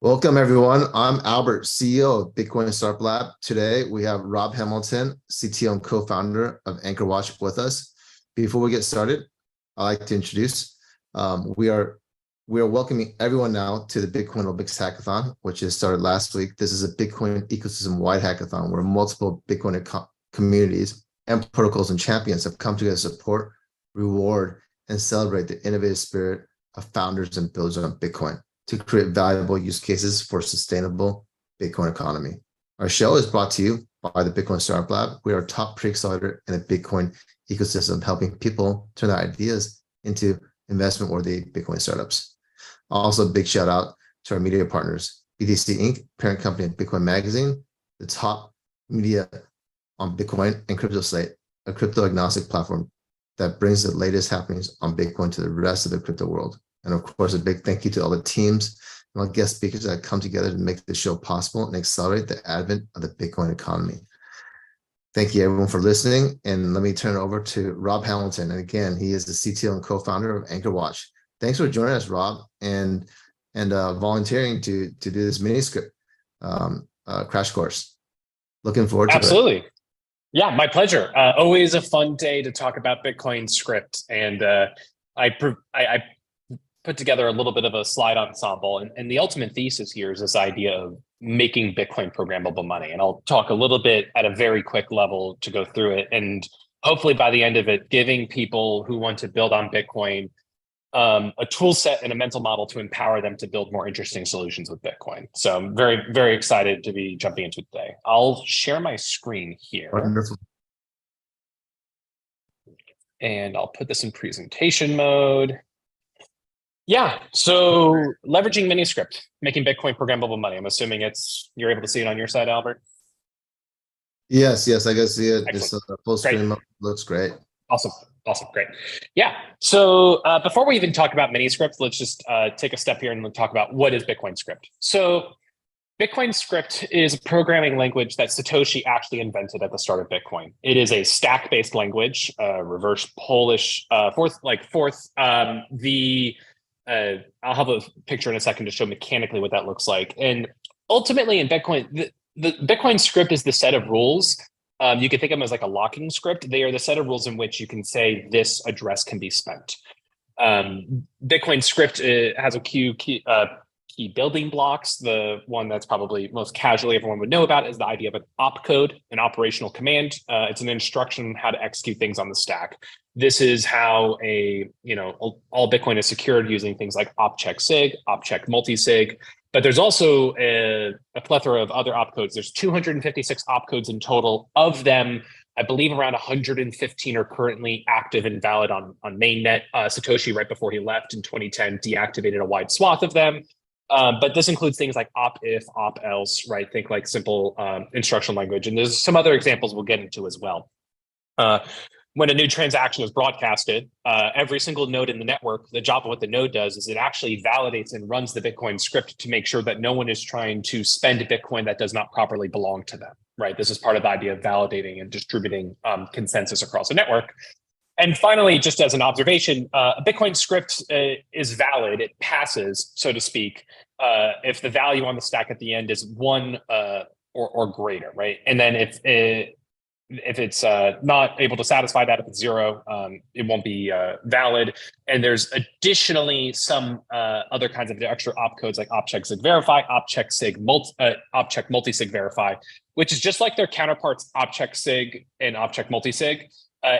Welcome, everyone. I'm Albert, CEO of Bitcoin Startup Lab. Today, we have Rob Hamilton, CTO and co-founder of Anchor Watch with us. Before we get started, I'd like to introduce, we are welcoming everyone now to the Bitcoin Olympics Hackathon, which has started last week. This is a Bitcoin ecosystem-wide hackathon where multiple Bitcoin communities and protocols and champions have come together to support, reward, and celebrate the innovative spirit of founders and builders on Bitcoin to create valuable use cases for a sustainable Bitcoin economy. Our show is brought to you by the Bitcoin Startup Lab. We are a top pre-accelerator in the Bitcoin ecosystem, helping people turn their ideas into investment-worthy Bitcoin startups. Also, a big shout out to our media partners, BTC Inc., parent company of Bitcoin Magazine, the top media on Bitcoin, and Crypto Slate, a crypto-agnostic platform that brings the latest happenings on Bitcoin to the rest of the crypto world. And of course, a big thank you to all the teams and all guest speakers that come together to make this show possible and accelerate the advent of the Bitcoin economy. Thank you, everyone, for listening. And let me turn it over to Rob Hamilton. And again, he is the CTO and co-founder of Anchor Watch. Thanks for joining us, Rob, and volunteering to do this mini script crash course. Looking forward to it. Absolutely. Yeah, my pleasure. Always a fun day to talk about Bitcoin script. And I put together a little bit of a slide ensemble. And the ultimate thesis here is this idea of making Bitcoin programmable money. And I'll talk a little bit at a very quick level to go through it. And hopefully by the end of it, giving people who want to build on Bitcoin a tool set and a mental model to empower them to build more interesting solutions with Bitcoin. So I'm very, very excited to be jumping into it today. I'll share my screen here. Wonderful. And I'll put this in presentation mode. Yeah, so leveraging Miniscript, making Bitcoin programmable money. I'm assuming you're able to see it on your side, Albert? Yes, I can see it. Excellent. It's full screen. Looks great. Awesome, great. Yeah, so before we even talk about Miniscript, let's just take a step here and talk about what is Bitcoin script. So Bitcoin script is a programming language that Satoshi actually invented at the start of Bitcoin. It is a stack-based language, reverse Polish, fourth. I'll have a picture in a second to show mechanically what that looks like. And ultimately in Bitcoin, the Bitcoin script is the set of rules. You can think of them as like a locking script. They are the set of rules in which you can say this address can be spent. Bitcoin script has a key building blocks. The one that's probably most casually everyone would know about is the idea of an opcode, an operational command. It's an instruction on how to execute things on the stack. This is how all Bitcoin is secured using things like opcheck sig, opcheck multisig. But there's also a plethora of other opcodes. There's 256 opcodes in total. Of them, I believe around 115 are currently active and valid on mainnet. Satoshi, right before he left in 2010, deactivated a wide swath of them. But this includes things like op if, op else, right? Think like simple instruction language. And there's some other examples we'll get into as well. When a new transaction is broadcasted, every single node in the network, the job of what the node does is it actually validates and runs the Bitcoin script to make sure that no one is trying to spend Bitcoin that does not properly belong to them, right? This is part of the idea of validating and distributing consensus across a network. And finally, just as an observation, a Bitcoin script is valid. It passes, so to speak, if the value on the stack at the end is 1 or greater, right? And then if it's not able to satisfy that, if it's 0, it won't be valid. And there's additionally some other kinds of extra opcodes like opcheck sig verify, opcheck multisig verify, which is just like their counterparts opcheck sig and opcheck multisig.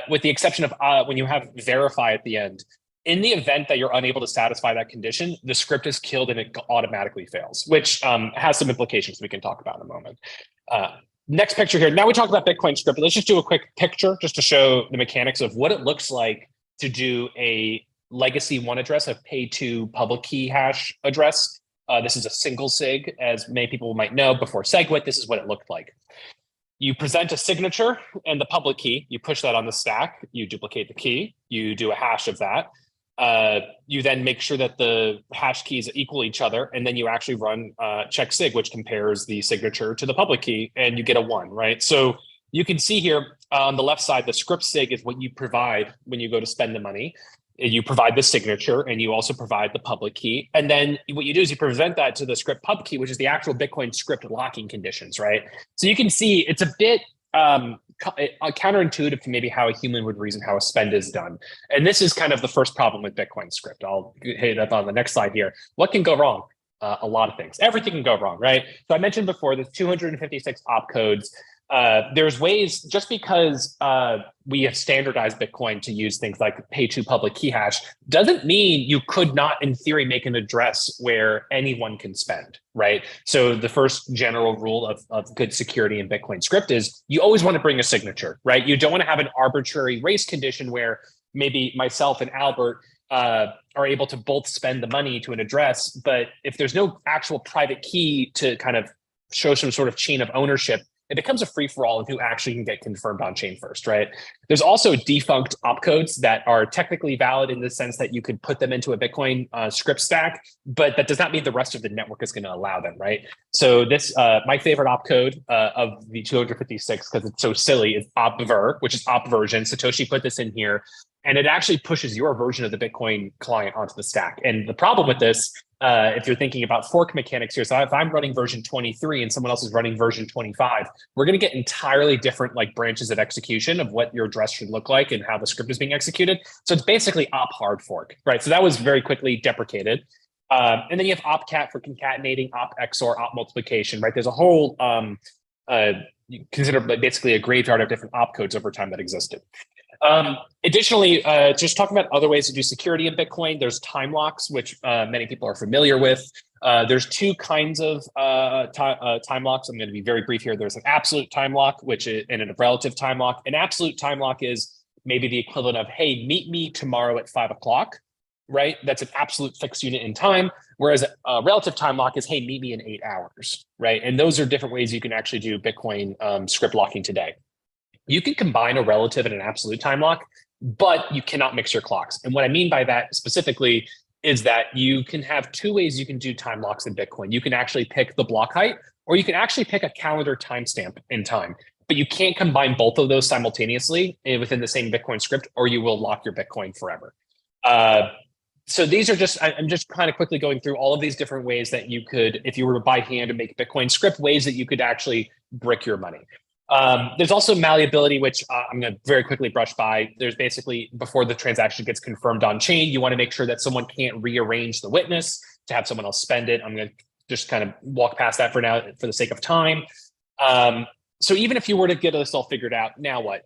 With the exception of when you have verify at the end. In the event that you're unable to satisfy that condition, the script is killed and it automatically fails, which has some implications we can talk about in a moment. Next picture here. Now we talk about Bitcoin script. Let's just do a quick picture just to show the mechanics of what it looks like to do a legacy 1 address, a pay to public key hash address. This is a single sig, as many people might know. Before SegWit, this is what it looked like. You present a signature and the public key, you push that on the stack, you duplicate the key, you do a hash of that. You then make sure that the hash keys equal each other, and then you actually run check sig, which compares the signature to the public key, and you get a 1, right? So you can see here on the left side, the script sig is what you provide when you go to spend the money. you provide the signature and you also provide the public key. And then what you do is you present that to the script pub key, which is the actual Bitcoin script locking conditions, right? So you can see it's a bit counterintuitive to maybe how a human would reason how a spend is done. And this is kind of the first problem with Bitcoin script. I'll hit up on the next slide here. What can go wrong? A lot of things. Everything can go wrong, right? So I mentioned before, there's 256 opcodes. There's ways, just because we have standardized Bitcoin to use things like pay to public key hash, doesn't mean you could not, in theory, make an address where anyone can spend, right? So the first general rule of good security in Bitcoin script is you always want to bring a signature, right? You don't want to have an arbitrary race condition where maybe myself and Albert are able to both spend the money to an address, but if there's no actual private key to kind of show some sort of chain of ownership, it becomes a free-for-all of who actually can get confirmed on chain first, right? There's also defunct opcodes that are technically valid in the sense that you could put them into a Bitcoin script stack, but that does not mean the rest of the network is going to allow them, right? So this, my favorite opcode of the 256, because it's so silly, is opver, which is op version. Satoshi put this in here, and it actually pushes your version of the Bitcoin client onto the stack. And the problem with this, if you're thinking about fork mechanics here, so if I'm running version 23 and someone else is running version 25, we're going to get entirely different like branches of execution of what your address should look like and how the script is being executed. So it's basically op hard fork, right? So that was very quickly deprecated. And then you have opcat for concatenating, op XOR, op multiplication, right? There's a whole, you consider basically a graveyard of different opcodes over time that existed. Additionally, just talking about other ways to do security in Bitcoin, there's time locks, which many people are familiar with. There's two kinds of time locks. I'm going to be very brief here. There's an absolute time lock, which is, and a relative time lock. An absolute time lock is maybe the equivalent of, hey, meet me tomorrow at 5 o'clock, right? That's an absolute fixed unit in time. Whereas a relative time lock is, hey, meet me in 8 hours, right? And those are different ways you can actually do Bitcoin script locking today. You can combine a relative and an absolute time lock, but you cannot mix your clocks. And what I mean by that specifically is that you can have two ways you can do time locks in Bitcoin. You can actually pick the block height, or you can actually pick a calendar timestamp in time, but you can't combine both of those simultaneously within the same Bitcoin script, or you will lock your Bitcoin forever. So these are just, I'm just kind of quickly going through all of these different ways that you could, if you were to by hand and make Bitcoin script, ways that you could actually brick your money. There's also malleability, which I'm going to very quickly brush by. There's basically, before the transaction gets confirmed on chain, you want to make sure that someone can't rearrange the witness to have someone else spend it. I'm going to just kind of walk past that for now for the sake of time. So even if you were to get this all figured out, now what?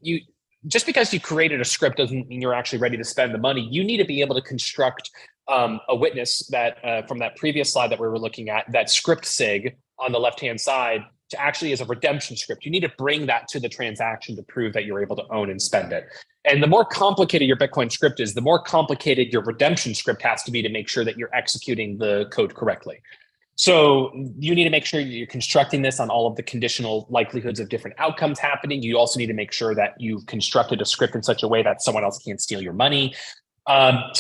Just because you created a script doesn't mean you're actually ready to spend the money. You need to be able to construct a witness that from that previous slide that we were looking at, that script sig on the left-hand side, to actually as a redemption script. You need to bring that to the transaction to prove that you're able to own and spend it. And the more complicated your Bitcoin script is, the more complicated your redemption script has to be to make sure that you're executing the code correctly. So you need to make sure you're constructing this on all of the conditional likelihoods of different outcomes happening. You also need to make sure that you've constructed a script in such a way that someone else can't steal your money. So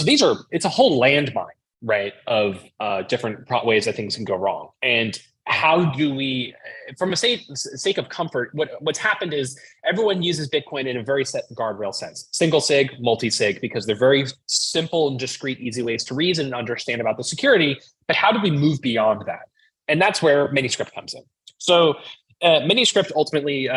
it's a whole landmine, right, of different ways that things can go wrong. And how do we, from a sake of comfort, what's happened is everyone uses Bitcoin in a very set guardrail sense: single sig, multi-sig, because they're very simple and discrete, easy ways to reason and understand about the security. But how do we move beyond that? And that's where Miniscript comes in. So Miniscript ultimately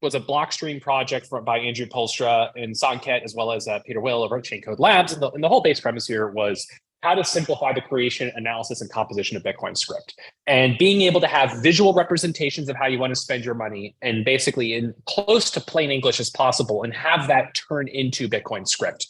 was a Blockstream project by Andrew Polstra and Sanket, as well as Peter Will over at Chain Code Labs. And the whole base premise here was how to simplify the creation, analysis, and composition of Bitcoin script. And being able to have visual representations of how you want to spend your money, and basically in close to plain English as possible, and have that turn into Bitcoin script.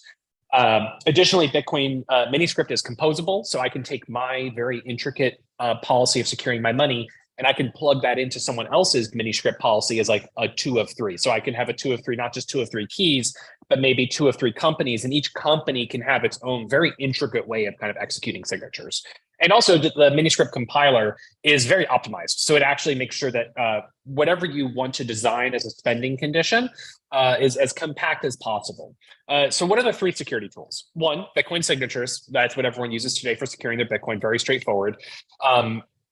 Additionally, Bitcoin Miniscript is composable, so I can take my very intricate policy of securing my money, and I can plug that into someone else's Miniscript policy as like a 2 of 3. So I can have a 2 of 3, not just 2 of 3 keys, but maybe 2 of 3 companies, and each company can have its own very intricate way of kind of executing signatures. And also the Miniscript compiler is very optimized. So it actually makes sure that whatever you want to design as a spending condition is as compact as possible. So what are the 3 security tools? 1, Bitcoin signatures. That's what everyone uses today for securing their Bitcoin, very straightforward.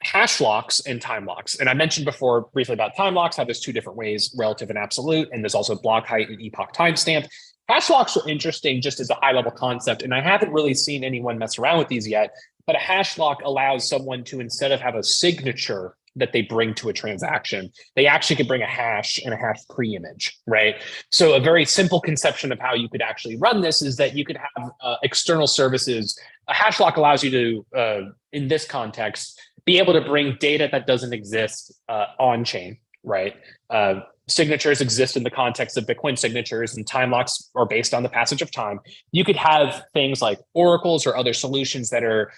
Hash locks and time locks. And I mentioned before briefly about time locks, how there's 2 different ways, relative and absolute, and there's also block height and epoch timestamp. Hash locks are interesting just as a high level concept, and I haven't really seen anyone mess around with these yet. But a hash lock allows someone to, instead of have a signature that they bring to a transaction, they actually could bring a hash and a hash pre-image, right? So a very simple conception of how you could actually run this is that you could have external services. A hash lock allows you to, in this context, be able to bring data that doesn't exist on chain, right? Signatures exist in the context of Bitcoin signatures, and time locks are based on the passage of time. You could have things like oracles or other solutions that are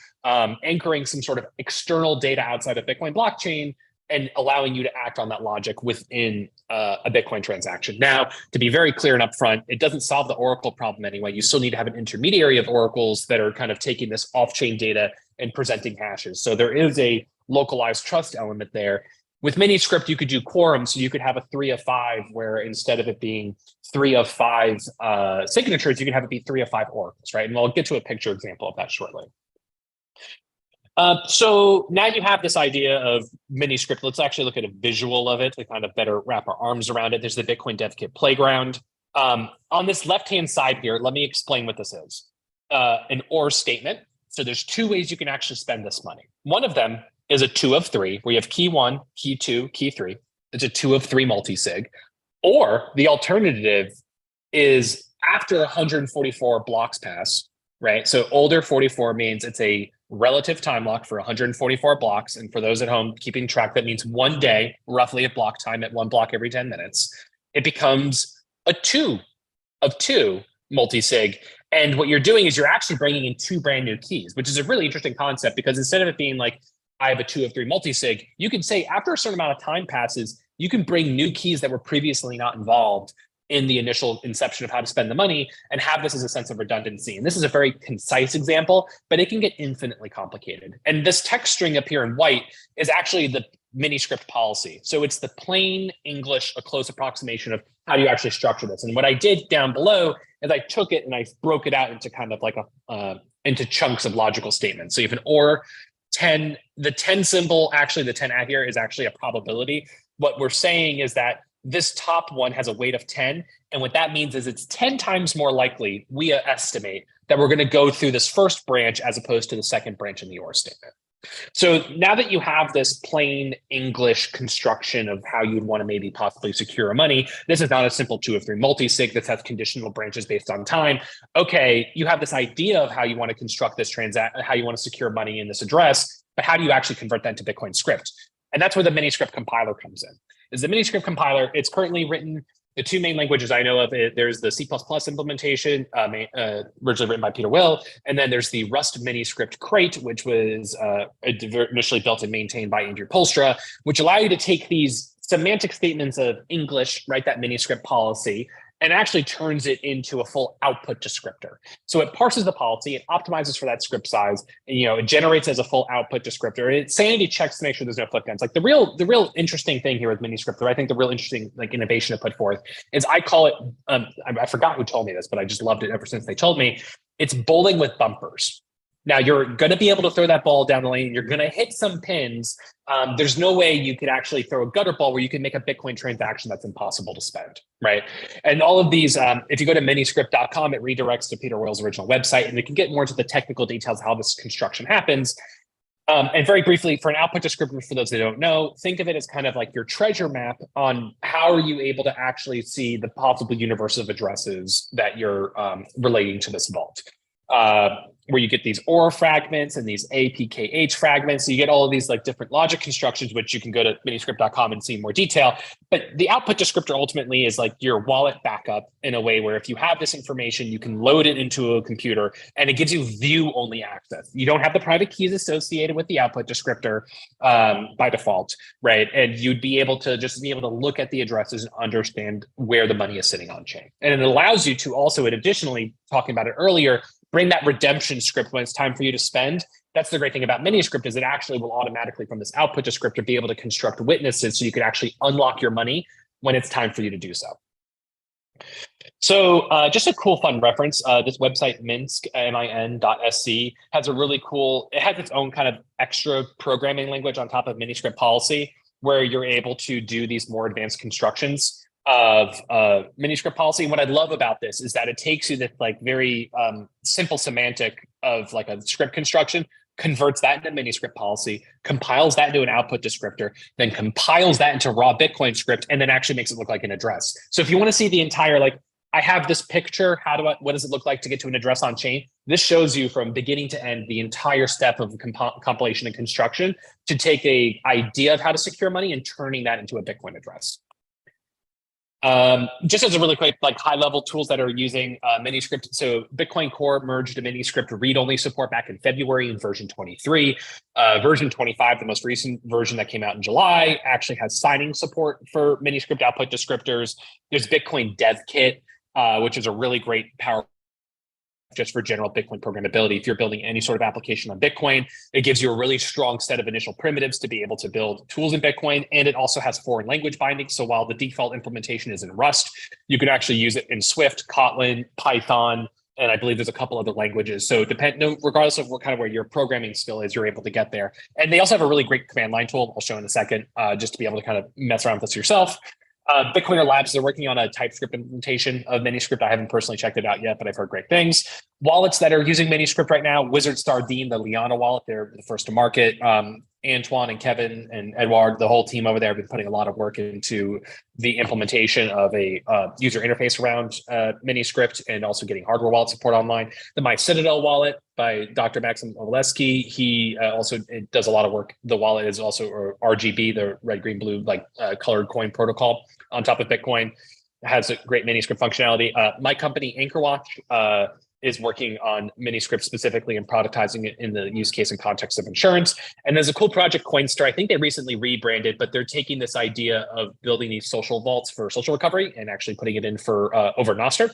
anchoring some sort of external data outside of Bitcoin blockchain and allowing you to act on that logic within a Bitcoin transaction. Now, to be very clear and upfront, it doesn't solve the oracle problem anyway. You still need to have an intermediary of oracles that are kind of taking this off-chain data and presenting hashes. So there is a localized trust element there. With Miniscript, you could do quorum, so you could have a 3 of 5, where instead of it being 3 of 5 signatures, you can have it be 3 of 5 oracles, right? And I'll get to a picture example of that shortly. So now you have this idea of Miniscript. Let's actually look at a visual of it to kind of better wrap our arms around it. There's the Bitcoin Dev Kit Playground. On this left-hand side here, let me explain what this is. An OR statement. So there's 2 ways you can actually spend this money. One of them is a 2 of 3, where you have key 1, key 2, key 3. It's a 2 of 3 multi-sig. Or the alternative is after 144 blocks pass, right? So older 44 means it's a relative time lock for 144 blocks. And for those at home keeping track, that means 1 day, roughly at block time, at 1 block every 10 minutes. It becomes a 2 of 2 multi-sig. And what you're doing is you're actually bringing in 2 brand new keys, which is a really interesting concept, because instead of it being like, I have a 2 of 3 multi-sig, you can say after a certain amount of time passes, you can bring new keys that were previously not involved in the initial inception of how to spend the money and have this as a sense of redundancy. And this is a very concise example, but it can get infinitely complicated. And this text string up here in white is actually the Miniscript policy. So it's the plain English, a close approximation of how you actually structure this. And what I did down below is I took it and I broke it out into kind of like into chunks of logical statements. So you have an OR 10, the 10 symbol, actually the 10 at here is actually a probability. What we're saying is that this top one has a weight of 10. And what that means is it's 10 times more likely, we estimate, that we're going to go through this first branch as opposed to the second branch in the OR statement. So now that you have this plain English construction of how you'd want to maybe possibly secure money, this is not a simple 2 of 3 multi-sig that has conditional branches based on time. Okay, you have this idea of how you want to construct this how you want to secure money in this address, but how do you actually convert that into Bitcoin script? And that's where the Miniscript compiler comes in. Is the Miniscript compiler, it's currently written, the 2 main languages I know of, there's the C++ implementation, originally written by Peter Will, and then there's the Rust Miniscript crate, which was initially built and maintained by Andrew Polstra, which allow you to take these semantic statements of English, write that Miniscript policy, and actually turns it into a full output descriptor. So it parses the policy, it optimizes for that script size, and it generates as a full output descriptor. And it sanity checks to make sure there's no flip guns. Like the real interesting thing here with Miniscript, or I think the real interesting innovation to put forth is, I call it, I forgot who told me this, but I just loved it ever since they told me, it's bowling with bumpers. Now you're going to be able to throw that ball down the lane. You're going to hit some pins. There's no way you could actually throw a gutter ball where you can make a Bitcoin transaction that's impossible to spend, right? And all of these, if you go to miniscript.com, it redirects to Peter Will's original website, and it can get more into the technical details of how this construction happens. And very briefly, for an output descriptor, for those that don't know, think of it as kind of like your treasure map on how are you able to actually see the possible universe of addresses that you're relating to this vault. Where you get these OR fragments and these APKH fragments. So you get all of these different logic constructions, which you can go to miniscript.com and see in more detail. But the output descriptor ultimately is like your wallet backup, in a way where if you have this information, you can load it into a computer and it gives you view-only access. You don't have the private keys associated with the output descriptor by default, right? And you'd be able to look at the addresses and understand where the money is sitting on chain. And it allows you to also, and additionally, talking about it earlier, bring that redemption script when it's time for you to spend. That's the great thing about Miniscript, is it actually will automatically, from this output descriptor, be able to construct witnesses so you could actually unlock your money when it's time for you to do so. So just a cool fun reference, this website Minsk, min.sc, has a really cool, it has its own kind of extra programming language on top of Miniscript policy, where you're able to do these more advanced constructions. of miniscript policy. And what I love about this is that it takes you this like very simple semantic of like a script construction, converts that into miniscript policy, compiles that into an output descriptor, then compiles that into raw Bitcoin script, and then actually makes it look like an address. So if you want to see the entire, like, I have this picture, what does it look like to get to an address on chain? This shows you from beginning to end the entire step of compilation and construction to take a idea of how to secure money and turning that into a Bitcoin address. Just as a really quick, like high level tools that are using miniscript. So Bitcoin Core merged a miniscript read-only support back in February in version 23. Version 25, the most recent version that came out in July, actually has signing support for miniscript output descriptors. There's Bitcoin Dev Kit, which is a really great power just for general Bitcoin programmability. If you're building any sort of application on Bitcoin, it gives you a really strong set of initial primitives to be able to build tools in Bitcoin. And it also has foreign language bindings. So while the default implementation is in Rust, you can actually use it in Swift, Kotlin, Python, and I believe there's a couple other languages. So regardless of what kind of where your programming skill is, you're able to get there. And they also have a really great command line tool I'll show in a second, just to be able to kind of mess around with this yourself. Bitcoiner Labs, they're working on a TypeScript implementation of miniscript. I haven't personally checked it out yet, but I've heard great things. Wallets that are using miniscript right now, Wizard Star Dean, the Liana wallet, they're the first to market. Antoine and Kevin and Edouard, the whole team over there have been putting a lot of work into the implementation of a user interface around miniscript and also getting hardware wallet support online. The My Citadel wallet by Dr. Maxim Oleski, he also does a lot of work. The wallet is also RGB, the red, green, blue, like colored coin protocol on top of Bitcoin. It has a great miniscript functionality. My company, Anchorwatch, is working on miniscript specifically and productizing it in the use case and context of insurance. And there's a cool project, Coinstar. I think they recently rebranded, but they're taking this idea of building these social vaults for social recovery and actually putting it in for over Nostr.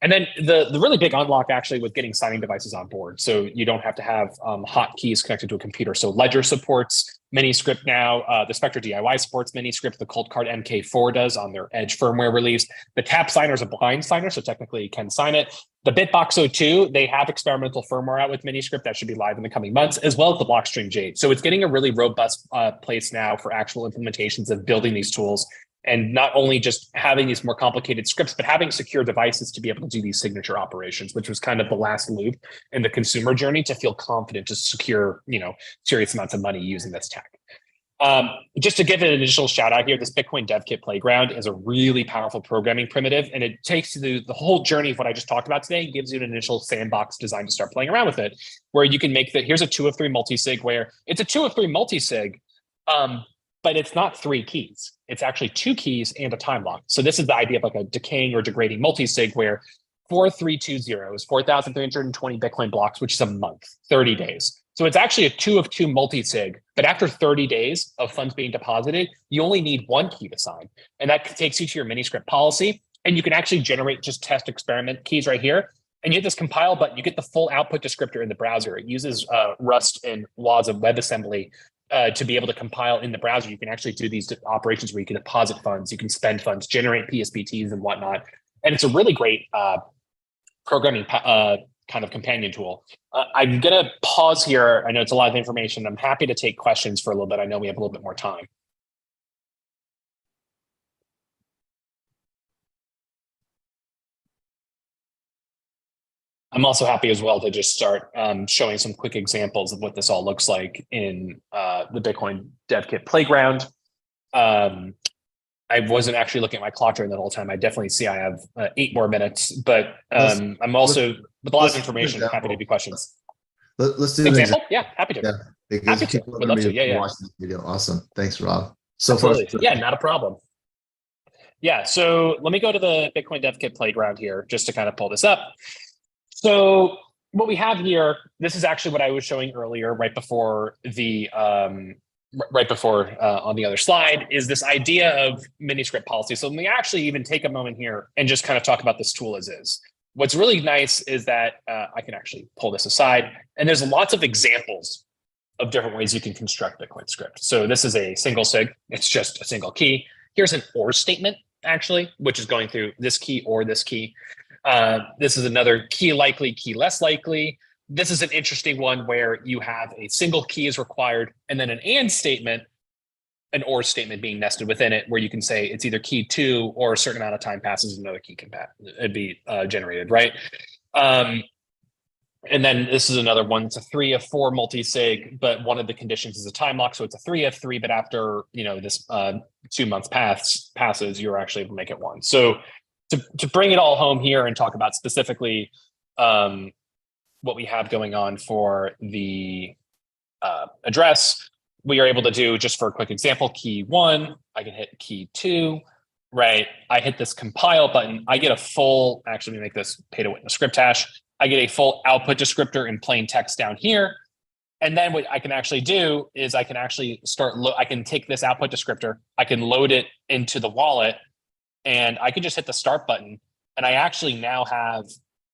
And then the really big unlock actually was getting signing devices on board. So you don't have to have hotkeys connected to a computer. So Ledger supports miniscript now. The Spectre DIY supports miniscript. The Coldcard MK4 does on their Edge firmware release. The Tap signer is a blind signer, so technically you can sign it. The Bitbox 02, they have experimental firmware out with miniscript that should be live in the coming months, as well as the Blockstream Jade. So it's getting a really robust place now for actual implementations of building these tools, and not only just having these more complicated scripts, but having secure devices to be able to do these signature operations, which was kind of the last loop in the consumer journey to feel confident to secure, serious amounts of money using this tech. Just to give it an initial shout out here, this Bitcoin Dev Kit Playground is a really powerful programming primitive, and it takes you the whole journey of what I just talked about today and gives you an initial sandbox design to start playing around with it, where you can make that. Here's a 2 of 3 multisig, where it's a 2 of 3 multisig, but it's not 3 keys. It's actually 2 keys and a time lock. So this is the idea of like a decaying or degrading multisig, where 4320 is 4,320 Bitcoin blocks, which is a month, 30 days. So it's actually a 2 of 2 multisig, but after 30 days of funds being deposited, you only need 1 key to sign. And that takes you to your miniscript policy. And you can actually generate just test experiment keys right here. And you hit this compile button, you get the full output descriptor in the browser. It uses Rust and laws of WebAssembly to be able to compile in the browser. You can actually do these operations where you can deposit funds, you can spend funds, generate PSBTs and whatnot. And it's a really great programming kind of companion tool. I'm going to pause here. I know it's a lot of information. I'm happy to take questions for a little bit. I know we have a little bit more time. I'm also happy as well to just start showing some quick examples of what this all looks like in the Bitcoin Dev Kit Playground. I wasn't actually looking at my clock during the whole time. I definitely see I have 8 more minutes, but I'm also, with a lot of information, happy to do questions. Let's do an example. Yeah, happy to. Yeah, because happy to. Would love to. Yeah. Watch this video. Awesome. Thanks, Rob. So absolutely. Yeah, not a problem. Yeah, so let me go to the Bitcoin Dev Kit Playground here just to kind of pull this up. So what we have here, this is actually what I was showing earlier, right before on the other slide, is this idea of miniscript policy. So let me actually even take a moment here and just kind of talk about this tool as is. What's really nice is that I can actually pull this aside, and there's lots of examples of different ways you can construct Bitcoin script. So this is a single sig. It's just a single key. Here's an OR statement, actually, which is going through this key or this key. This is another key likely, key less likely. This is an interesting one where you have a single key is required and then an AND statement an or statement being nested within it, where you can say it's either key 2 or a certain amount of time passes, another key can it'd be generated, right? And then this is another one. It's a 3 of 4 multi-sig, but one of the conditions is a time lock. So it's a 3 of 3, but after, this 2 months passes, you're actually able to make it 1. So to bring it all home here and talk about specifically what we have going on for the address, we are able to do, just for a quick example, key 1, I can hit key 2, right? I hit this compile button. I get a full, actually, let me make this pay to witness script hash. I get a full output descriptor in plain text down here. And then what I can actually do is I can actually I can take this output descriptor, I can load it into the wallet, and I can just hit the start button. And I actually now have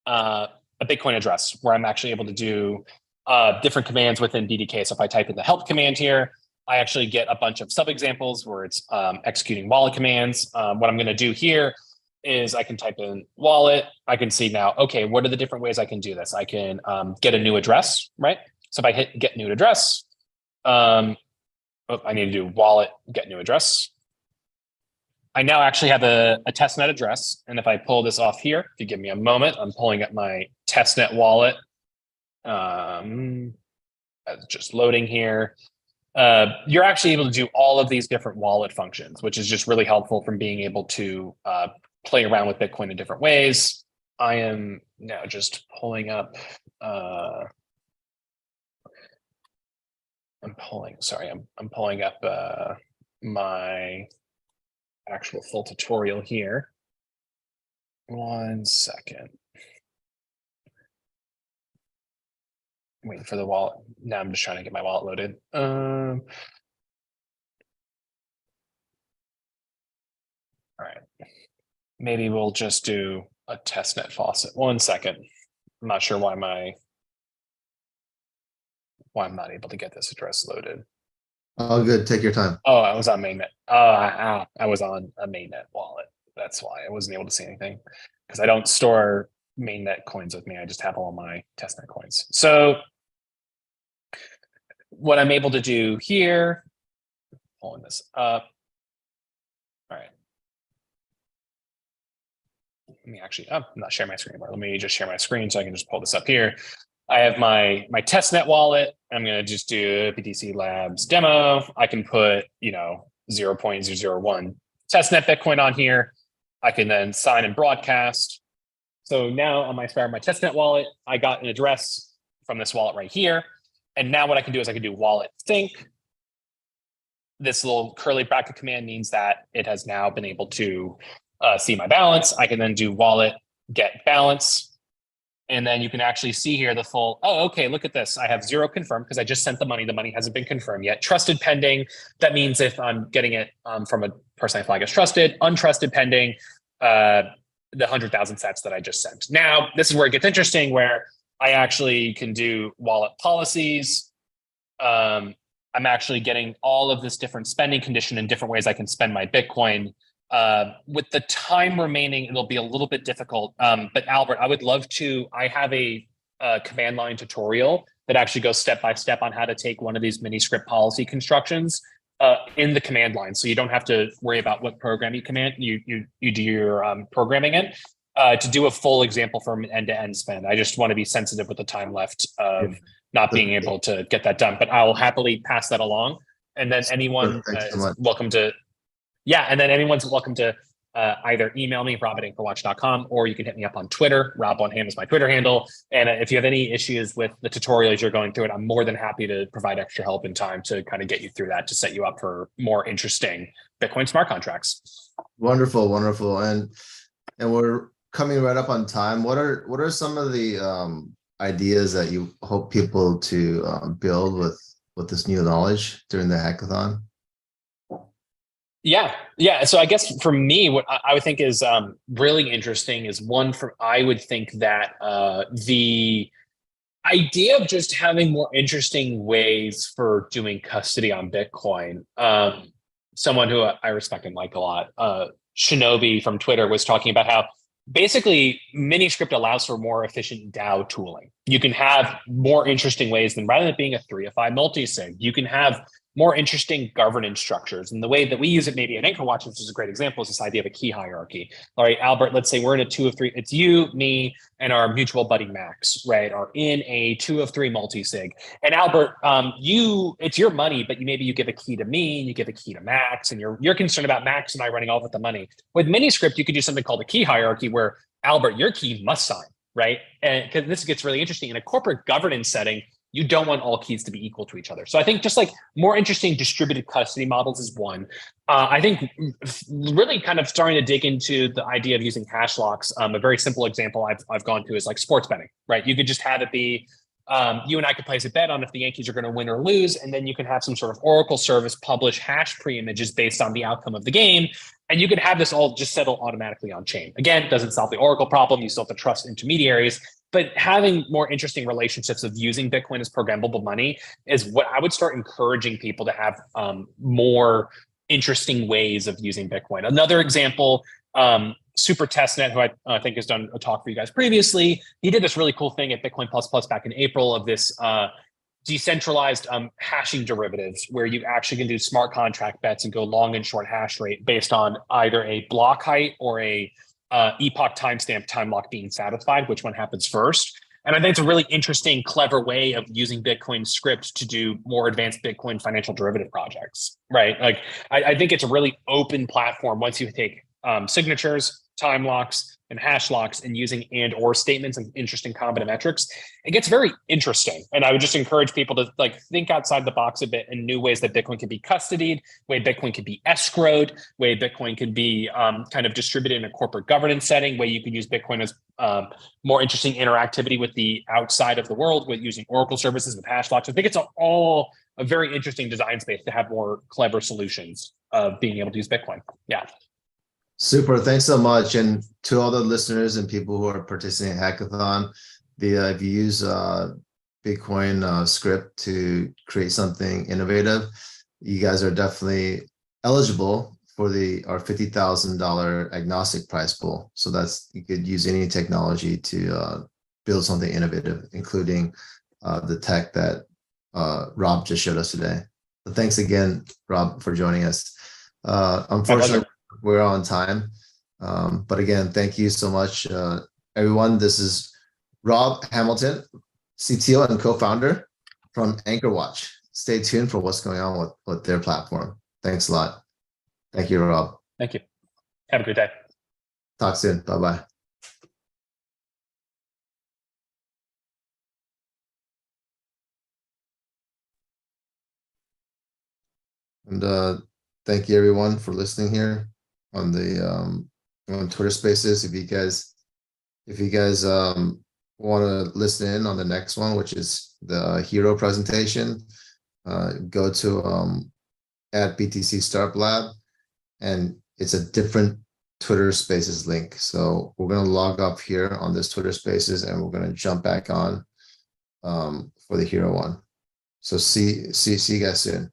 a Bitcoin address where I'm actually able to do different commands within BDK. So if I type in the help command here, I actually get a bunch of sub examples where it's executing wallet commands. What I'm going to do here is I can type in wallet. I can see now, okay, what are the different ways I can do this? I can get a new address, right? So if I hit get new address, I need to do wallet, get new address. I now actually have a testnet address. And if I pull this off here, if you give me a moment, I'm pulling up my testnet wallet. Just loading here. You're actually able to do all of these different wallet functions, which is just really helpful from being able to play around with Bitcoin in different ways. I am now just pulling up, I'm pulling up my actual full tutorial here. 1 second. Waiting for the wallet. Now I'm just trying to get my wallet loaded. All right. Maybe we'll just do a testnet faucet. 1 second. I'm not sure why I'm not able to get this address loaded. Oh, good. Take your time. Oh, I was on mainnet. I was on a mainnet wallet. That's why I wasn't able to see anything, because I don't store mainnet coins with me. I just have all my testnet coins. So what I'm able to do here, pulling this up. All right. Let me actually, I'm not sharing my screen anymore. Let me just share my screen so I can just pull this up here. I have my testnet wallet. I'm going to just do BTC Labs demo. I can put, 0.001 testnet Bitcoin on here. I can then sign and broadcast. So now on my testnet wallet, I got an address from this wallet right here. And now what I can do is I can do wallet sync. This little curly bracket command means that it has now been able to see my balance. I can then do wallet get balance. And then you can actually see here the full, oh, okay, look at this. I have 0 confirmed because I just sent the money hasn't been confirmed yet. Trusted pending. That means if I'm getting it from a person I flag as trusted, untrusted pending, the 100,000 sats that I just sent. Now, this is where it gets interesting, where I actually can do wallet policies. I'm actually getting all of this different spending condition and different ways I can spend my Bitcoin. With the time remaining, it'll be a little bit difficult. But Albert, I would love to, I have a command line tutorial that actually goes step by step on how to take one of these mini script policy constructions in the command line. So you don't have to worry about what program you do your programming in. To do a full example from an end-to-end spend. I just want to be sensitive with the time left of not being able to get that done, but I'll happily pass that along. And then anyone is welcome to, and then anyone's welcome to either email me, rob@anchorwatch.com, or you can hit me up on Twitter. Rob1Ham is my Twitter handle. And if you have any issues with the tutorial as you're going through it, I'm more than happy to provide extra help and time to kind of get you through that, to set you up for more interesting Bitcoin smart contracts. Wonderful, wonderful. And we're coming right up on time. What are some of the ideas that you hope people to build with this new knowledge during the hackathon? Yeah. So I guess for me, what I would think is really interesting is I would think that the idea of just having more interesting ways for doing custody on Bitcoin. Someone who I respect and like a lot, Shinobi from Twitter, was talking about how basically Miniscript allows for more efficient DAO tooling. You can have more interesting ways than, rather than being a 3 of 5 multi-sig, you can have more interesting governance structures. And the way that we use it maybe at AnchorWatch, which is a great example, is this idea of a key hierarchy. All right, Albert, let's say we're in a 2 of 3. It's you, me, and our mutual buddy Max, right, are in a 2 of 3 multi-sig. And Albert, it's your money, but maybe you give a key to me, and you give a key to Max, and you're concerned about Max and I running off with the money. With Miniscript, you could do something called a key hierarchy where Albert, your key must sign, right? And because this gets really interesting in a corporate governance setting, you don't want all keys to be equal to each other. So I think just like more interesting distributed custody models is one. I think really kind of starting to dig into the idea of using hash locks. A very simple example I've gone to is like sports betting, right? You could just have it be you and I could place a bet on if the Yankees are going to win or lose, and then you can have some sort of Oracle service publish hash pre-images based on the outcome of the game, and you can have this all just settle automatically on chain. Again, doesn't solve the Oracle problem. You still have to trust intermediaries, but having more interesting relationships of using Bitcoin as programmable money is what I would start encouraging people to have more interesting ways of using Bitcoin. Another example, Super Testnet, who I think has done a talk for you guys previously, he did this really cool thing at Bitcoin Plus Plus back in April of this decentralized hashing derivatives where you actually can do smart contract bets and go long and short hash rate based on either a block height or a epoch timestamp time lock being satisfied, which one happens first. And I think it's a really interesting, clever way of using Bitcoin script to do more advanced Bitcoin financial derivative projects, right? Like, I think it's a really open platform once you take signatures, time locks, and hash locks and using and or statements and interesting combinatorics. It gets very interesting. And I would just encourage people to like think outside the box a bit in new ways that Bitcoin can be custodied, way Bitcoin can be escrowed, way Bitcoin can be kind of distributed in a corporate governance setting, way you can use Bitcoin as more interesting interactivity with the outside of the world with using Oracle services with hash locks. I think it's all a very interesting design space to have more clever solutions of being able to use Bitcoin. Yeah. Super. Thanks so much. And to all the listeners and people who are participating in Hackathon, if you use Bitcoin script to create something innovative, you guys are definitely eligible for our $50,000 agnostic prize pool. So you could use any technology to build something innovative, including the tech that Rob just showed us today. So thanks again, Rob, for joining us. Unfortunately, we're on time. But again, thank you so much, everyone. This is Rob Hamilton, CTO and co-founder from AnchorWatch. Stay tuned for what's going on with their platform. Thanks a lot. Thank you, Rob. Thank you. Have a good day. Talk soon. Bye-bye. And thank you everyone for listening here on the on Twitter Spaces. If you guys want to listen in on the next one, which is the hero presentation, go to at BTC Startup Lab, and it's a different Twitter Spaces link. So we're going to log off here on this Twitter Spaces, and we're going to jump back on for the hero one. So see you guys soon.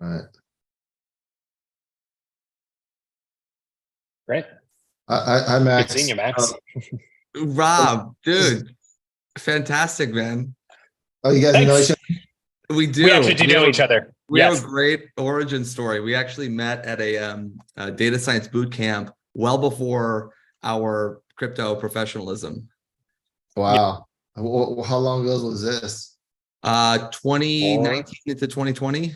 All right. Great. Hi, Max. Good seeing you, Max. Rob, dude, fantastic, man. Oh, you guys know each other? We do. We actually do know each other. We have a great origin story. We actually met at a data science boot camp well before our crypto professionalism. Wow. How long ago was this? 2019 into 2020.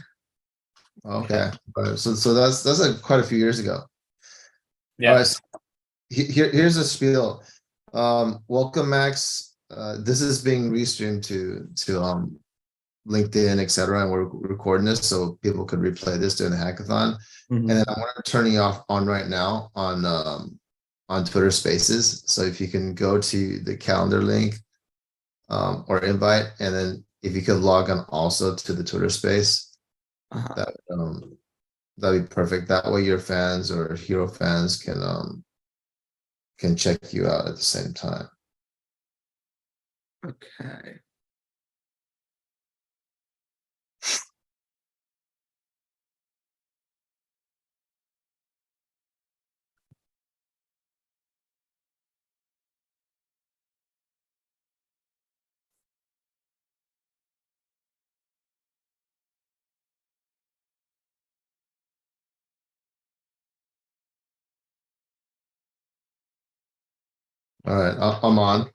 Okay. So that's quite a few years ago. Yeah. All right. So here's a spiel. Welcome, Max. This is being restreamed to LinkedIn, etc. And we're recording this so people could replay this during the hackathon. And then I'm going to turn you on right now on Twitter Spaces. So if you can go to the calendar link or invite, and then if you could log on also to the Twitter Space, that'd be perfect. That way your fans or hero fans can check you out at the same time. Okay. All right, I'm on.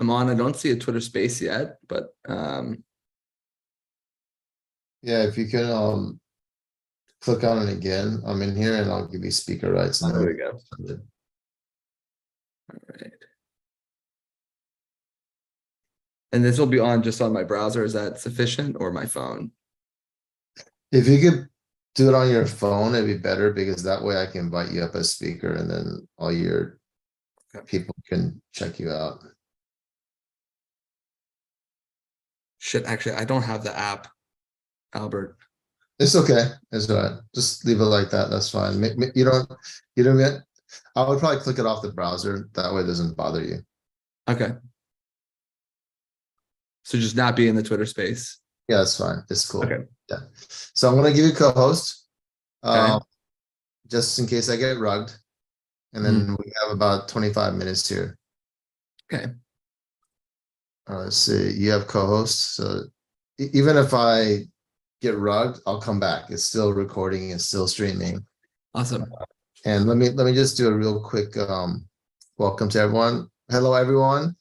I'm on. I don't see a Twitter space yet, but Yeah, if you can click on it again, I'm in here and I'll give you speaker rights. And there then we go. All right. And this will be on just on my browser. Is that sufficient, or my phone? if you could do it on your phone, it'd be better because that way I can invite you up as speaker and then all your people can check you out. Shit, actually, I don't have the app, Albert. It's okay. It's all right. Just leave it like that. That's fine. You don't get, I would probably click it off the browser. That way it doesn't bother you. Okay. So just not be in the Twitter space. Yeah, that's fine. It's cool. Okay. Yeah. So I'm going to give you co-host Okay. just in case I get rugged. And then we have about 25 minutes here. Okay. Let's see. You have co-host. So even if I get rugged, I'll come back. It's still recording. It's still streaming. Awesome. And let me just do a real quick welcome to everyone. Hello, everyone.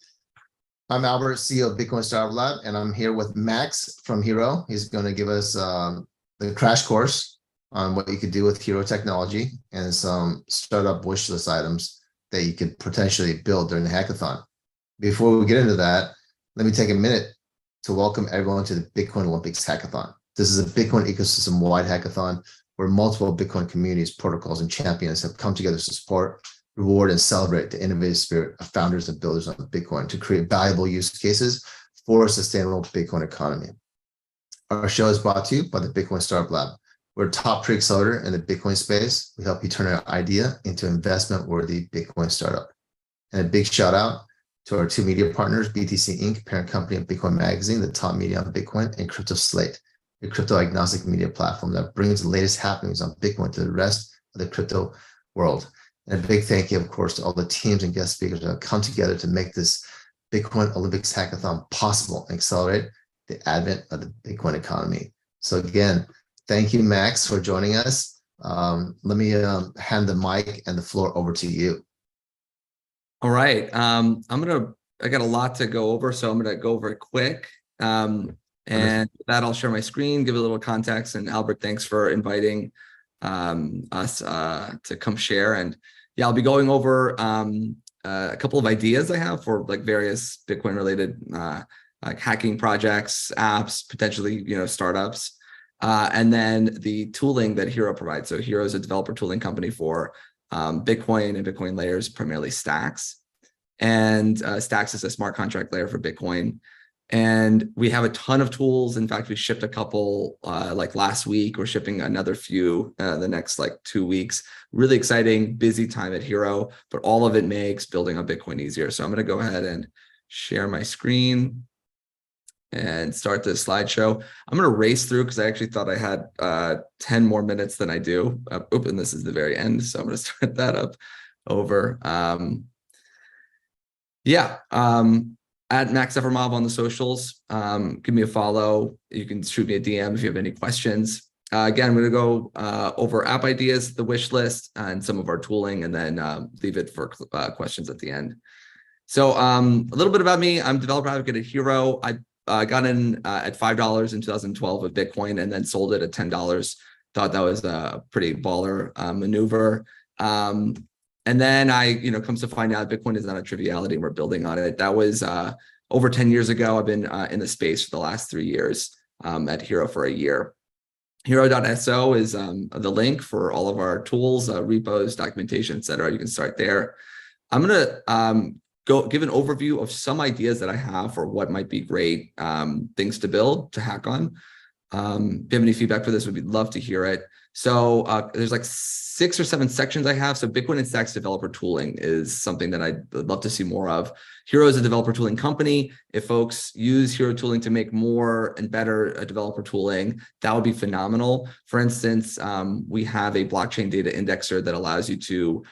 I'm Albert, CEO of Bitcoin Startup Lab, and I'm here with Max from Hero. He's going to give us the crash course on what you could do with Hero technology and some startup wish list items that you could potentially build during the hackathon. Before we get into that, let me take a minute to welcome everyone to the Bitcoin Olympics Hackathon. This is a Bitcoin ecosystem-wide hackathon where multiple Bitcoin communities, protocols, and champions have come together to support, reward, and celebrate the innovative spirit of founders and builders on Bitcoin to create valuable use cases for a sustainable Bitcoin economy. Our show is brought to you by the Bitcoin Startup Lab. We're a top pre accelerator in the Bitcoin space. We help you turn an idea into investment-worthy Bitcoin startup. And a big shout out to our two media partners, BTC Inc., parent company of Bitcoin Magazine, the top media on Bitcoin, and Crypto Slate, a crypto agnostic media platform that brings the latest happenings on Bitcoin to the rest of the crypto world. And a big thank you, of course, to all the teams and guest speakers that have come together to make this Bitcoin Olympics Hackathon possible and accelerate the advent of the Bitcoin economy. So again, thank you, Max, for joining us. Let me hand the mic and the floor over to you. All right. I got a lot to go over, so I'm gonna go over it quick. And with that, I'll share my screen, give a little context. And Albert, thanks for inviting us to come share. And yeah, I'll be going over a couple of ideas I have for like various Bitcoin related like hacking projects, apps, potentially, startups. And then the tooling that Hero provides. So Hero is a developer tooling company for Bitcoin and Bitcoin layers, primarily Stacks. And Stacks is a smart contract layer for Bitcoin. And we have a ton of tools. In fact, we shipped a couple like last week. We're shipping another few the next like 2 weeks. Really exciting, busy time at Hero, but all of it makes building on Bitcoin easier. So I'm going to go ahead and share my screen and start this slideshow. I'm going to race through because I actually thought I had 10 more minutes than I do. And this is the very end. So I'm going to start that up over. At Max Evermob on the socials. Give me a follow. You can shoot me a DM if you have any questions. Again, I'm going to go over app ideas, the wish list, and some of our tooling, and then leave it for questions at the end. So a little bit about me. I'm developer advocate at Hero. I got in at $5 in 2012 with Bitcoin and then sold it at $10. Thought that was a pretty baller maneuver. And then comes to find out Bitcoin is not a triviality and we're building on it. That was over 10 years ago. I've been in the space for the last 3 years at Hero for a year. Hero.so is the link for all of our tools, repos, documentation, et cetera. You can start there. I'm going to go give an overview of some ideas that I have for what might be great things to build, to hack on. If you have any feedback for this, we'd love to hear it. So there's like 6 or 7 sections I have. So Bitcoin and Stacks developer tooling is something that I'd love to see more of. Hero is a developer tooling company. If folks use Hero tooling to make more and better developer tooling, that would be phenomenal. For instance, we have a blockchain data indexer that allows you to,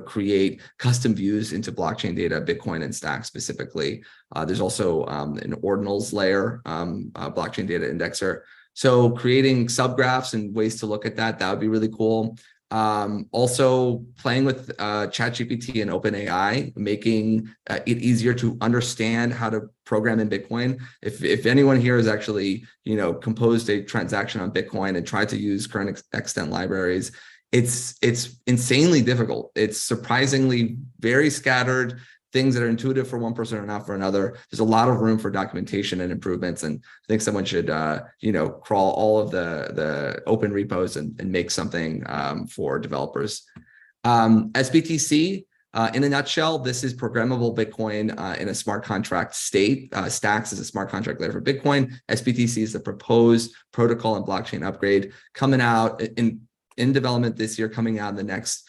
create custom views into blockchain data, Bitcoin and Stacks specifically. There's also an ordinals layer, blockchain data indexer. So creating subgraphs and ways to look at that would be really cool. Also playing with ChatGPT and OpenAI, making it easier to understand how to program in Bitcoin. If anyone here has actually, composed a transaction on Bitcoin and tried to use current extent libraries, it's insanely difficult. It's surprisingly very scattered. Things that are intuitive for one person are not for another. There's a lot of room for documentation and improvements, and I think someone should, crawl all of the open repos and make something for developers. SBTC, in a nutshell, this is programmable Bitcoin in a smart contract state. Stacks is a smart contract layer for Bitcoin. SBTC is the proposed protocol and blockchain upgrade coming out in development this year, coming out in the next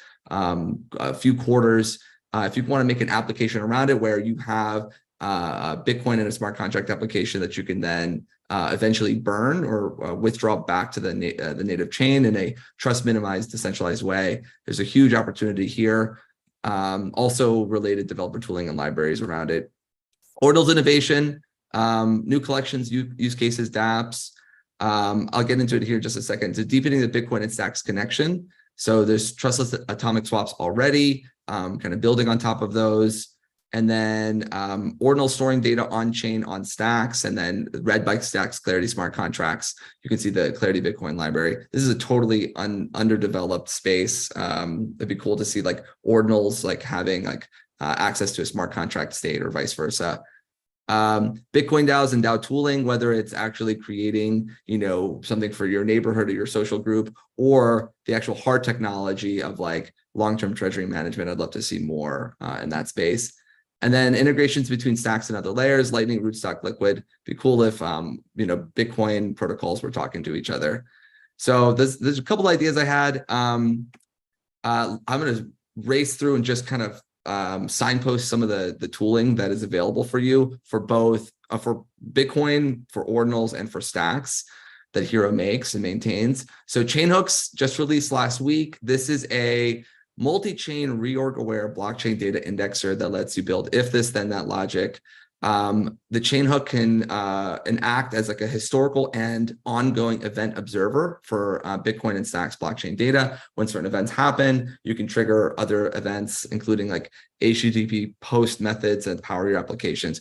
few quarters. If you want to make an application around it where you have Bitcoin in a smart contract application that you can then eventually burn or withdraw back to the native chain in a trust minimized, decentralized way, there's a huge opportunity here. Also related developer tooling and libraries around it. Ordinals innovation, new collections, use cases, dApps. I'll get into it here in just a second. So deepening the Bitcoin and Stacks connection. So there's trustless atomic swaps already, kind of building on top of those. And then ordinal storing data on chain on Stacks, and then read by Stacks Clarity smart contracts. You can see the Clarity Bitcoin library. This is a totally underdeveloped space. It'd be cool to see like ordinals like having access to a smart contract state or vice versa. Bitcoin DAOs and DAO tooling, whether it's actually creating, something for your neighborhood or your social group, or the actual hard technology of like long-term treasury management. I'd love to see more in that space. And then integrations between stacks and other layers, Lightning, Rootstock, Liquid. Be cool if, Bitcoin protocols were talking to each other. So there's a couple ideas I had. I'm going to race through and just kind of signpost some of the tooling that is available for you for both for Bitcoin, for ordinals, and for stacks that Hero makes and maintains. So Chainhooks just released last week. This is a multi-chain reorg aware blockchain data indexer that lets you build if this then that logic. The Chainhook can act as like a historical and ongoing event observer for Bitcoin and Stacks blockchain data. When certain events happen, you can trigger other events, including like HTTP post methods and power your applications,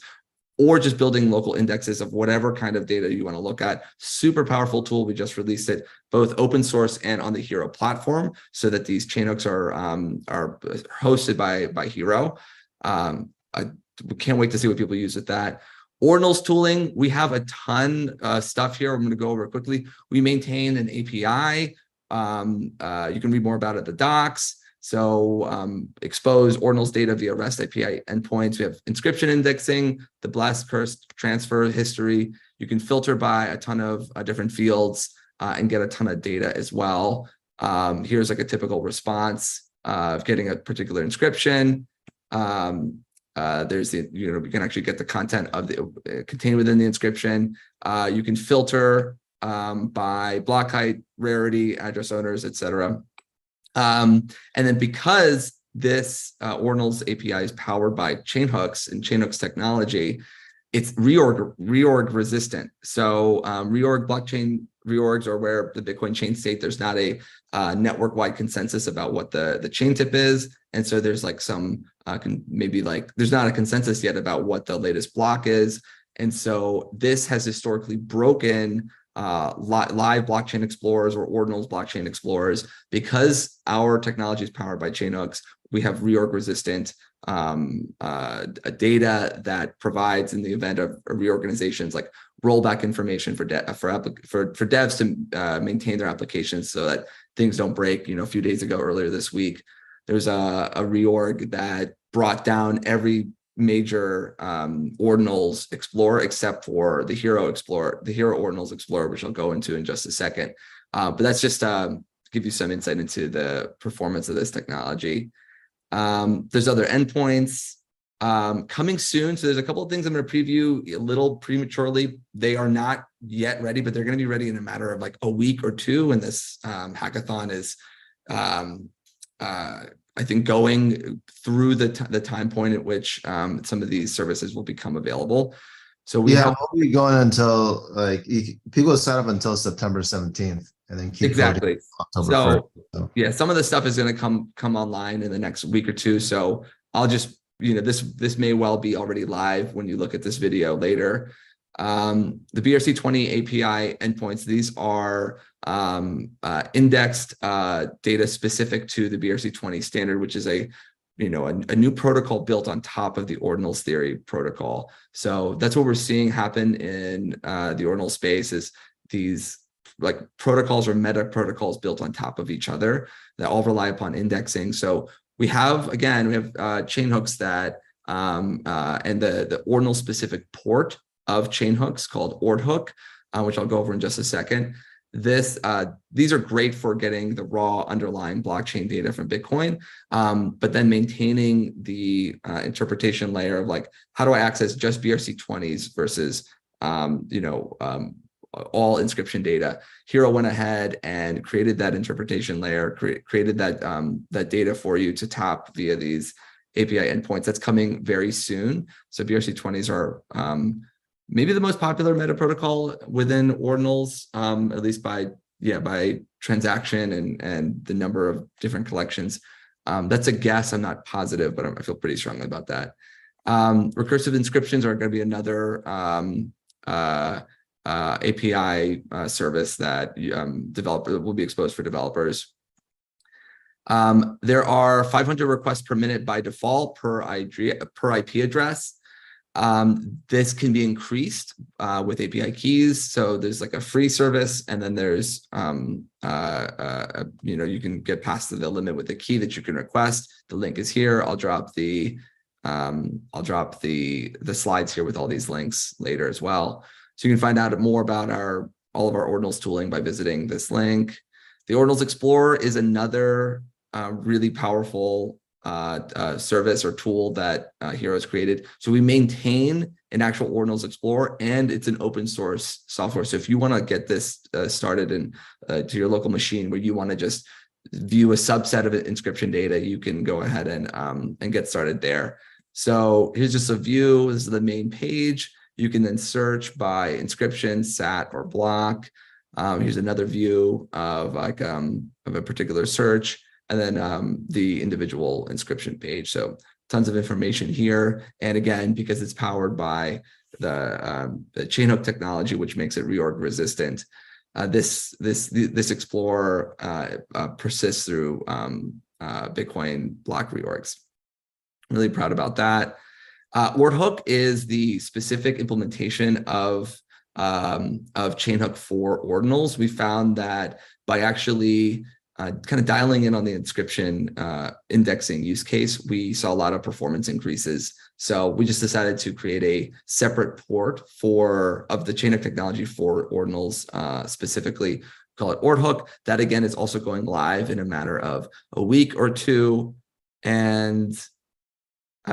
or just building local indexes of whatever kind of data you want to look at. Super powerful tool. We just released it both open source and on the Hero platform, so that these Chainhooks are hosted by Hero. We can't wait to see what people use with that. Ordinals tooling, we have a ton of stuff here. I'm going to go over it quickly. We maintain an API. You can read more about it at the docs. So expose ordinals data via REST API endpoints. We have inscription indexing, the blast, curse, transfer history. You can filter by a ton of different fields and get a ton of data as well. Here's like a typical response of getting a particular inscription. There's the, we can actually get the content of the contained within the inscription. You can filter by block height, rarity, address owners, etc. And then because this ordinals API is powered by Chainhooks and Chainhooks technology, it's reorg resistant. So blockchain reorgs are where the Bitcoin chain state, there's not a network-wide consensus about what the chain tip is. And so there's like some there's not a consensus yet about what the latest block is. And so this has historically broken live blockchain explorers or ordinals blockchain explorers. Because our technology is powered by Chainhooks, we have reorg resistant data that provides, in the event of reorganizations, like rollback information for devs to maintain their applications so that things don't break. A few days ago, earlier this week, there's a reorg that brought down every major ordinals explorer except for the Hero Explorer, the Hero Ordinals Explorer, which I'll go into in just a second. But that's just to give you some insight into the performance of this technology. There's other endpoints coming soon. So there's a couple of things I'm going to preview a little prematurely. They are not yet ready, but they're going to be ready in a matter of like a week or two when this hackathon is I think going through the time point at which some of these services will become available. So we'll be going until people sign up until September 17th. and then keep coding Exactly. October So 1st. So, yeah, some of the stuff is going to come online in the next week or two. So some of the stuff is going to come online in the next week or two. So I'll just, this may well be already live when you look at this video later. The BRC20 API endpoints, these are indexed data specific to the BRC20 standard, which is a new protocol built on top of the ordinals theory protocol. So that's what we're seeing happen in the ordinal space, is these like protocols or meta protocols built on top of each other that all rely upon indexing. So we have chain hooks that and the ordinal specific port of chain hooks called ordhook, which I'll go over in just a second. These are great for getting the raw underlying blockchain data from Bitcoin, but then maintaining the interpretation layer of like, how do I access just BRC20s versus all inscription data. Hero went ahead and created that interpretation layer, created that data for you to tap via these API endpoints. That's coming very soon. So BRC20s are maybe the most popular meta protocol within ordinals, at least by transaction and the number of different collections. That's a guess. I'm not positive, but I feel pretty strongly about that. Recursive inscriptions are going to be another API service that developer will be exposed for developers. There are 500 requests per minute by default per IP address. This can be increased with API keys. So there's like a free service, and then there's you can get past the limit with the key that you can request. The link is here. I'll drop the slides here with all these links later as well. So you can find out more about all of our ordinals tooling by visiting this link. The Ordinals Explorer is another really powerful service or tool that Hero has created. So we maintain an actual Ordinals Explorer, and it's an open source software. So if you want to get this started to your local machine where you want to just view a subset of inscription data, you can go ahead and get started there. So here's just a view. This is the main page. You can then search by inscription, SAT, or block. Here's another view of of a particular search, and then the individual inscription page. So tons of information here. And again, because it's powered by the chainhook technology, which makes it reorg resistant, this Explorer persists through Bitcoin block reorgs. I'm really proud about that. Ordhook is the specific implementation of chainhook for ordinals. We found that by actually kind of dialing in on the inscription indexing use case, we saw a lot of performance increases. So we just decided to create a separate port of the chainhook technology for ordinals, specifically call it Ordhook. That again is also going live in a matter of a week or two, and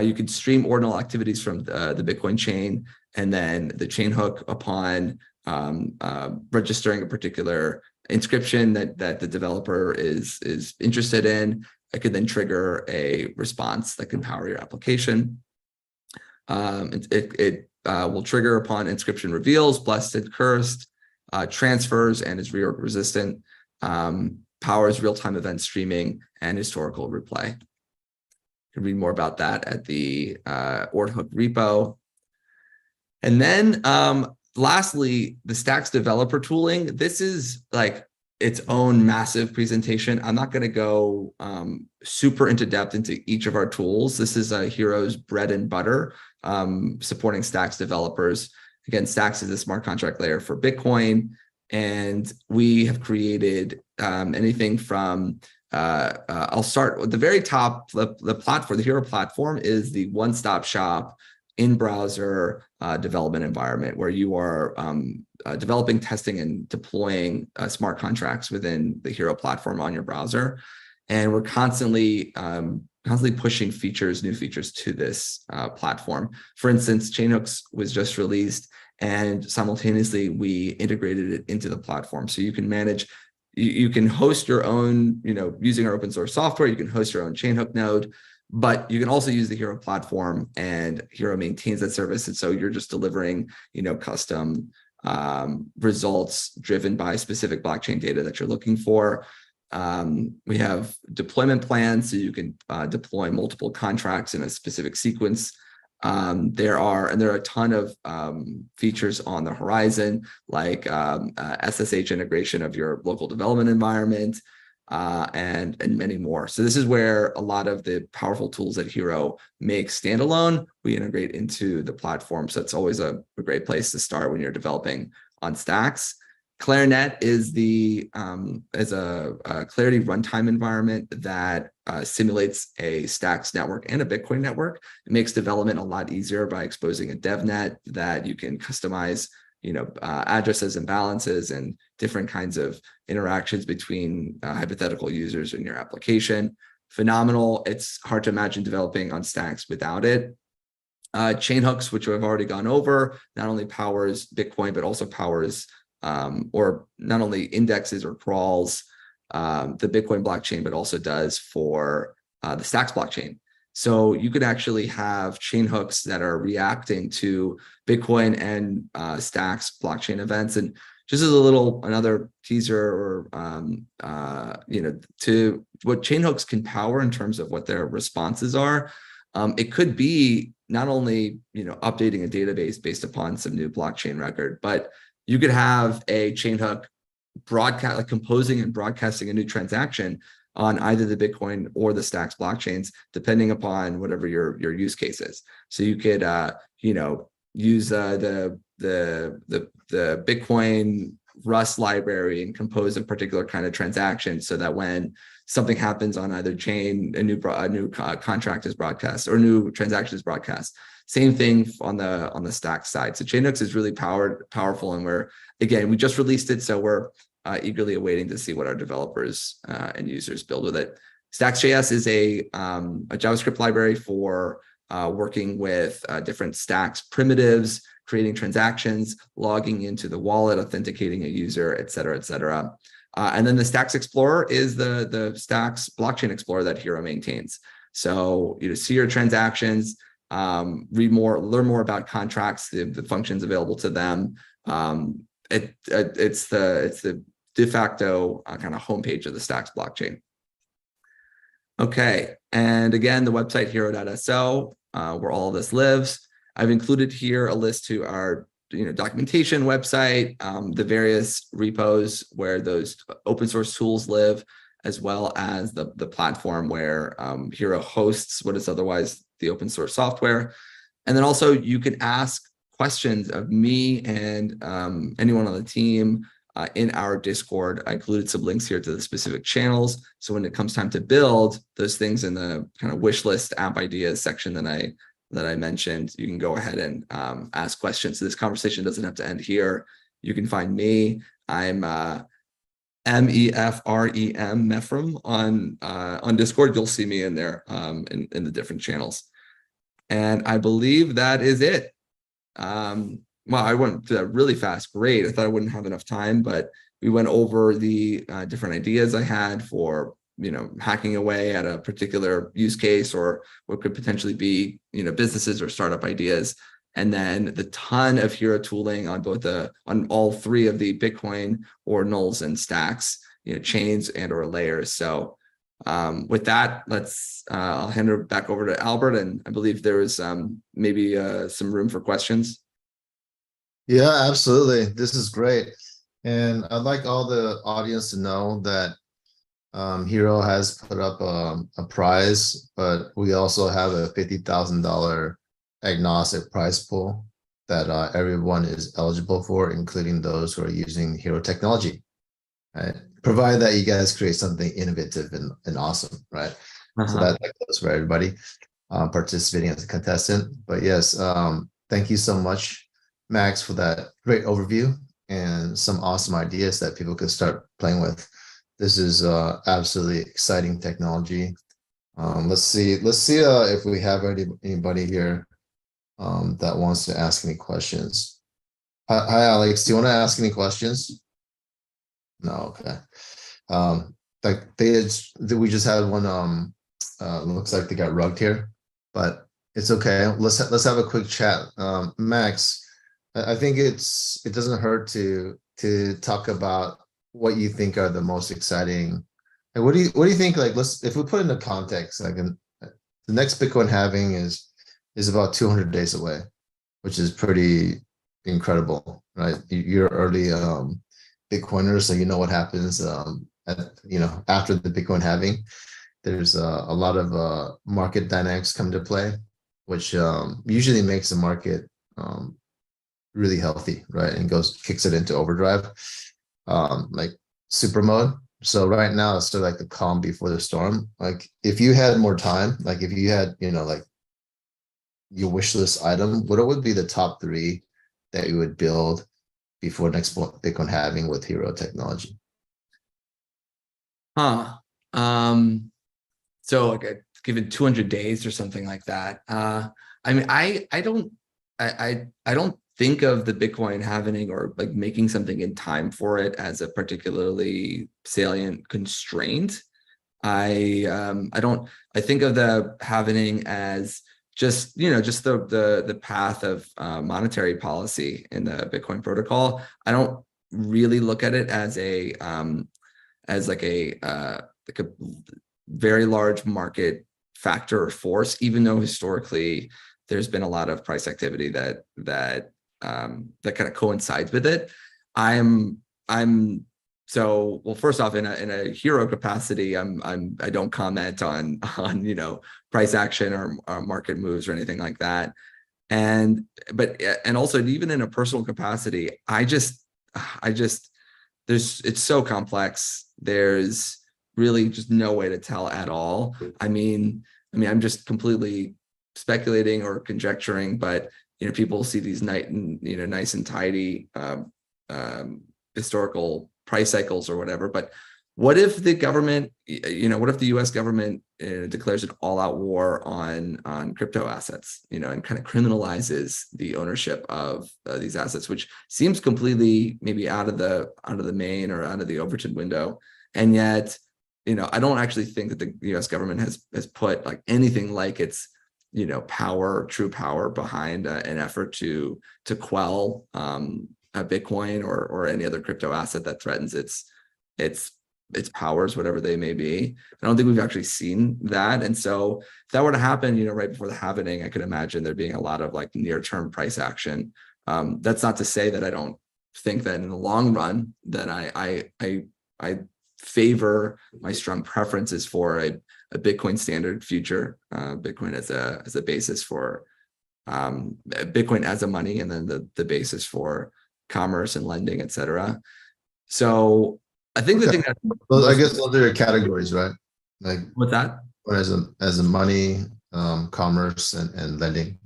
you can stream ordinal activities from the Bitcoin chain, and then the chainhook, upon registering a particular inscription that the developer is interested in, it could then trigger a response that can power your application. It will trigger upon inscription reveals, blessed and cursed, transfers, and is reorg resistant, powers real-time event streaming and historical replay. You can read more about that at the Ordhook repo. And then lastly, the Stacks developer tooling. This is like its own massive presentation. I'm not going to go super into depth into each of our tools. This is Hero's bread and butter, supporting Stacks developers. Again, Stacks is a smart contract layer for Bitcoin, and we have created anything from I'll start at the very top. The platform, the Hero platform, is the one-stop shop in-browser development environment where you are developing, testing, and deploying smart contracts within the Hero platform on your browser. And we're constantly pushing new features to this platform. For instance, Chainhooks was just released, and simultaneously we integrated it into the platform. So you can manage. You can host your own, using our open source software, you can host your own Chainhook node, but you can also use the Hero platform, and Hero maintains that service. And so you're just delivering, custom results driven by specific blockchain data that you're looking for. We have deployment plans, so you can deploy multiple contracts in a specific sequence. There are a ton of features on the horizon, like SSH integration of your local development environment, and many more. So this is where a lot of the powerful tools that Hero makes standalone, we integrate into the platform. So it's always a great place to start when you're developing on Stacks. Clarinet is a Clarity runtime environment that simulates a Stacks network and a Bitcoin network. It makes development a lot easier by exposing a DevNet that you can customize, addresses and balances and different kinds of interactions between hypothetical users in your application. Phenomenal. It's hard to imagine developing on Stacks without it. Chainhooks, which I've already gone over, not only powers Bitcoin, but also powers or not only indexes or crawls the Bitcoin blockchain, but also does for the Stacks blockchain. So you could actually have chain hooks that are reacting to Bitcoin and Stacks blockchain events. And just as another teaser or, to what chain hooks can power in terms of what their responses are, it could be not only, updating a database based upon some new blockchain record, but you could have a chain hook broadcast, like composing and broadcasting a new transaction on either the Bitcoin or the Stacks blockchains, depending upon whatever your use case is. So you could, use the Bitcoin Rust library and compose a particular kind of transaction, so that when something happens on either chain, a new contract is broadcast or new transaction is broadcast. Same thing on the Stacks side. So Chainhooks is really powerful, and we just released it, so we're eagerly awaiting to see what our developers and users build with it. Stacks.js is a JavaScript library for working with different Stacks primitives, creating transactions, logging into the wallet, authenticating a user, et cetera, et cetera. And then the Stacks Explorer is the Stacks blockchain explorer that Hero maintains. So see your transactions, learn more about contracts, the functions available to them. It's the de facto kind of homepage of the Stacks blockchain. Okay, and again, the website hero.so, where all of this lives. I've included here a list to our documentation website, the various repos where those open source tools live, as well as the platform where Hero hosts what is otherwise the open source software. And then also you can ask questions of me and anyone on the team in our Discord. I included some links here to the specific channels. So when it comes time to build those things in the kind of wish list app ideas section that I mentioned, you can go ahead and ask questions. So this conversation doesn't have to end here. You can find me. I'm Mefrem on Discord. You'll see me in there in the different channels. And I believe that is it. Well, I went through that really fast. Great. I thought I wouldn't have enough time, but we went over the different ideas I had for hacking away at a particular use case, or what could potentially be businesses or startup ideas, and then the ton of Hero tooling on all three of the Bitcoin ordinals and Stacks, chains and or layers. So with that, I'll hand it back over to Albert, and I believe there was maybe some room for questions. Yeah, absolutely. This is great, and I'd like all the audience to know that Hero has put up a prize, but we also have a $50,000 agnostic prize pool that everyone is eligible for, including those who are using Hero technology, right? Provided that you guys create something innovative and awesome, right? So that goes for everybody participating as a contestant. But yes, thank you so much, Max, for that great overview and some awesome ideas that people can start playing with. This is absolutely exciting technology. Let's see if we have anybody here that wants to ask any questions. Hi, Alex. Do you want to ask any questions? No, okay. We just had one. Looks like they got rugged here, but it's okay. Let's have a quick chat. Max, I think it doesn't hurt to talk about what you think are the most exciting. And what do you think? Like, if we put into context, like the next Bitcoin halving is about 200 days away, which is pretty incredible, right? You're early Bitcoiners, so you know what happens after the Bitcoin halving. There's a lot of market dynamics come to play, which usually makes the market really healthy, right? And kicks it into overdrive, like super mode. So right now it's sort of like the calm before the storm. Like if you had more time, like if you had, like your wish list item, what would be the top 3 that you would build before next Bitcoin halving with hero technology? So like given 200 days or something like that. I mean, I don't think of the Bitcoin halving or like making something in time for it as a particularly salient constraint. I think of the halving as just the path of monetary policy in the Bitcoin protocol. I don't really look at it as like a very large market factor or force, even though historically there's been a lot of price activity that kind of coincides with it. Well, first off, in a hero capacity, I don't comment on price action or market moves or anything like that. And also even in a personal capacity, it's so complex. There's really just no way to tell at all. I mean, I'm just completely speculating or conjecturing, but people see these nice and tidy historical price cycles or whatever. But what if the government, what if the U.S. government declares an all-out war on crypto assets, and kind of criminalizes the ownership of these assets, which seems completely maybe out of the main or out of the Overton window, and yet, I don't actually think that the U.S. government has put like anything like its true power behind an effort to quell a Bitcoin or any other crypto asset that threatens its powers, whatever they may be. I don't think we've actually seen that. And so if that were to happen, right before the halving, I could imagine there being a lot of like near-term price action. That's not to say that I don't think that in the long run that I favor my strong preferences for a Bitcoin standard future, Bitcoin as a basis for Bitcoin as a money, and then the basis for commerce and lending, etc. So I think the thing that I guess those are your categories, right? Like with that, as a money, commerce, and lending.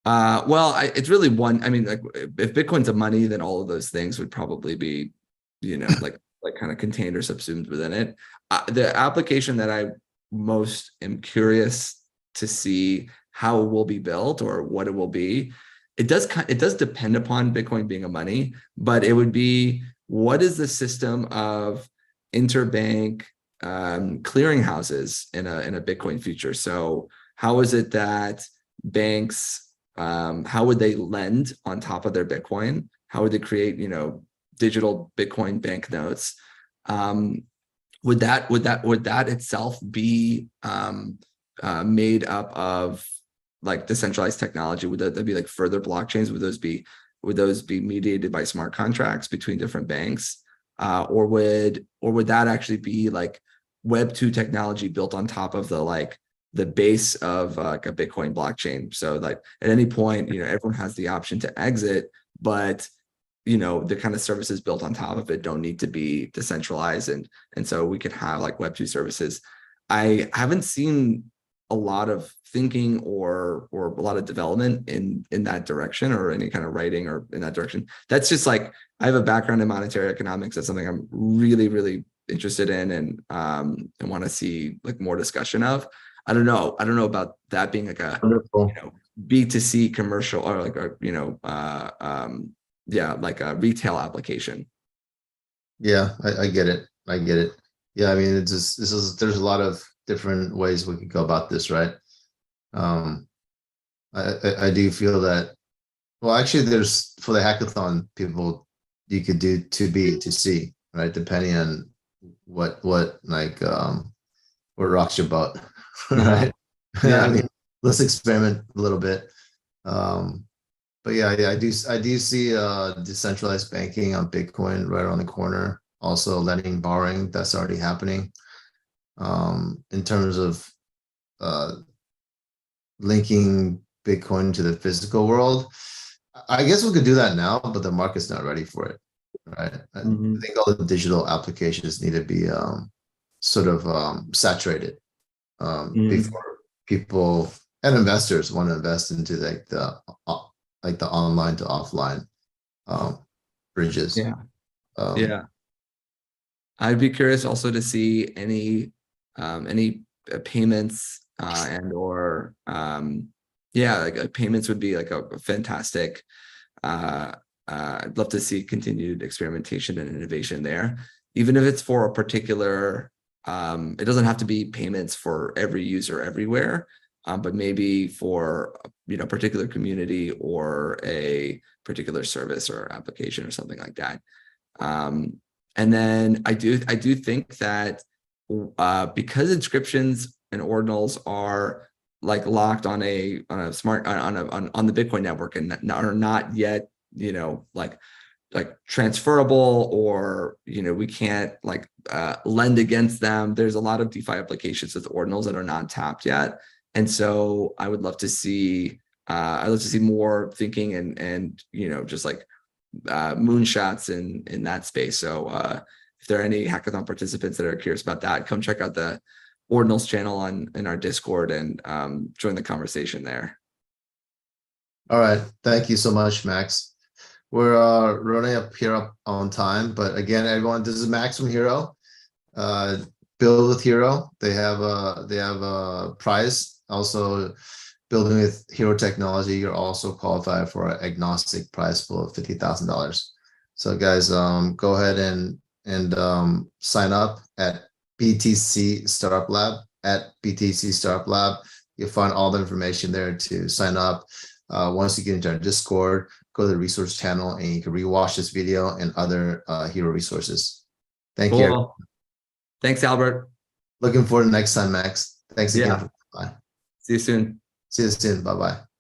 It's really one. I mean, like if Bitcoin's a money, then all of those things would probably be, like kind of contained or subsumed within it. The application that I most am curious to see how it will be built or what it will be. It does depend upon Bitcoin being a money, but it would be, what is the system of interbank clearinghouses in a Bitcoin future? So how is it that banks, how would they lend on top of their Bitcoin? How would they create, digital Bitcoin banknotes? Would that itself be made up of like decentralized technology? Would that be like further blockchains? Would those be mediated by smart contracts between different banks? Or would that actually be like Web 2 technology built on top of the base of like a Bitcoin blockchain? So like at any point, everyone has the option to exit, but the kind of services built on top of it don't need to be decentralized. And so we could have like Web 2 services. I haven't seen a lot of thinking or a lot of development in that direction, or any kind of writing or in that direction. That's just like, I have a background in monetary economics. That's something I'm really, really interested in and want to see like more discussion of. I don't know about that being like a B2C commercial or like like a retail application. Yeah, I get it. Yeah, I mean, there's a lot of different ways we could go about this, right? I do feel that Well, actually, there's for the hackathon, people you could do to B to C, right? Depending on what like what rocks your boat, right? Yeah. I mean, let's experiment a little bit. But yeah, I do see decentralized banking on Bitcoin right around the corner. Also, lending, borrowing, that's already happening. In terms of linking Bitcoin to the physical world, I guess we could do that now, but the market's not ready for it, right? I think all the digital applications need to be sort of saturated before people and investors want to invest into like the online to offline bridges. Yeah. Yeah. I'd be curious also to see any payments and or yeah, like payments would be like a fantastic. I'd love to see continued experimentation and innovation there, even if it's for a particular. It doesn't have to be payments for every user everywhere, but maybe for a particular community or a particular service or application or something like that. And then I do think that because inscriptions and ordinals are like locked on a smart on the Bitcoin network and are not yet like transferable, or we can't like lend against them. There's a lot of DeFi applications with ordinals that are not tapped yet, and so I would love to see more thinking and just like moonshots in that space. So if there are any hackathon participants that are curious about that, come check out the Ordinals channel in our Discord and join the conversation there. All right, thank you so much, Max. We're running up on time, but again, everyone, this is Max from Hero. Build with Hero. They have a prize. Also, building with Hero technology, you're also qualified for an agnostic prize pool of $50,000. So guys, go ahead and sign up at BTC Startup Lab at BTC Startup Lab. You'll find all the information there to sign up. Once you get into our Discord, go to the resource channel and you can rewatch this video and other Hero resources. Thank you. Thanks, Albert. Looking forward to next time, Max. Thanks again. Yeah. Bye. See you soon. See you soon. Bye-bye.